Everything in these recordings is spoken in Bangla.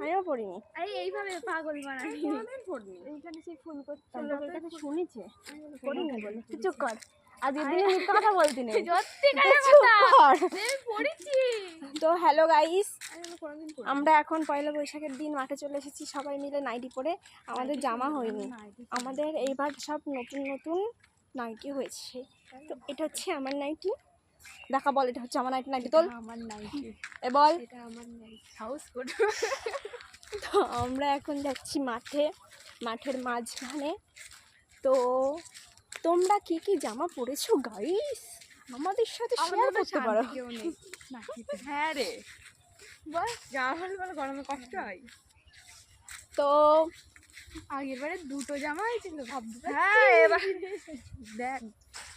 আমিও পড়িনি। আরে এইভাবে পাগল বানাবি। এইখানে সেই ফোন করতাম, তোর কাছে শুনেছে পড়িনি বলে। কিছু কর, আজকের দিনে মিথ্যা কথা বলতি নেই। তো হ্যালো গাইস, আমরা এখন পয়লা বৈশাখের দিন মাঠে চলে এসেছি সবাই মিলে নাইটি পরে। আমাদের জামা হয়নি, আমাদের এইবার সব নতুন নতুন নাইটি হয়েছে। তো এটা হচ্ছে আমার নাইটি, দেখা বল এটা হচ্ছে আমার নাইটি। নাইটি তোল, আমার নাইটি এ বল এটা আমার নাইটি। House coat. তো আমরা এখন যাচ্ছি মাঠে, মাঠের মাঝখানে। তো তোমরা কি কি জামা পরেছো গাইস আমাদের সাথে শেয়ার করতে পারো। হ্যাঁ রে বল, জামা পরে গরমে কষ্ট হয়। তো আগের বারে দুটো জামা হয়েছিল ভাবতে। হ্যাঁ এবার দেখ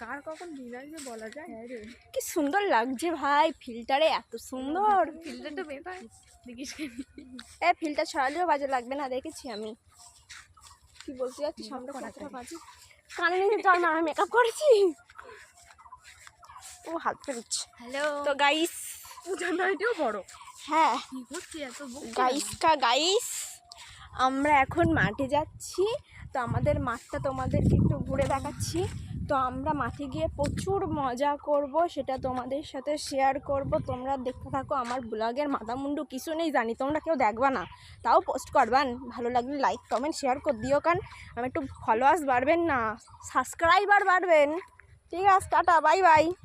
কার কখন দিন আসবে বলা যায়। হ্যাঁ রে কি সুন্দর লাগছে ভাই, ফিল্টারে এত সুন্দর। ফিল্টার তো বেকার দেখিস। এ ফিল্টার ছড়ালেও বাজে লাগবে না, দেখেছি আমি। কি বলতে যাচ্ছি সামনে কতটা বাজে, কানে নিয়ে চল না, আমি মেকআপ করেছি। ও হাত ফেলছে। হ্যালো তো গাইস জামাইটাও বড়। হ্যাঁ কি হচ্ছে এত গাইস আমরা এখন মাঠে যাচ্ছি। তো আমাদের মাঠটা তোমাদেরকে একটু ঘুরে দেখাচ্ছি। তো আমরা মাঠে গিয়ে প্রচুর মজা করব, সেটা তোমাদের সাথে শেয়ার করব। তোমরা দেখতে থাকো, আমার ব্লগের মাথা মুন্ডু কিছু নেই জানি, তোমরা কেউ দেখবা না, তাও পোস্ট করবান। ভালো লাগলে লাইক কমেন্ট শেয়ার করে দিও, কারণ আমি একটু ফলোয়ার্স বাড়বেন না, সাবস্ক্রাইবার বাড়বেন। ঠিক আছে, টাটা, বাই বাই।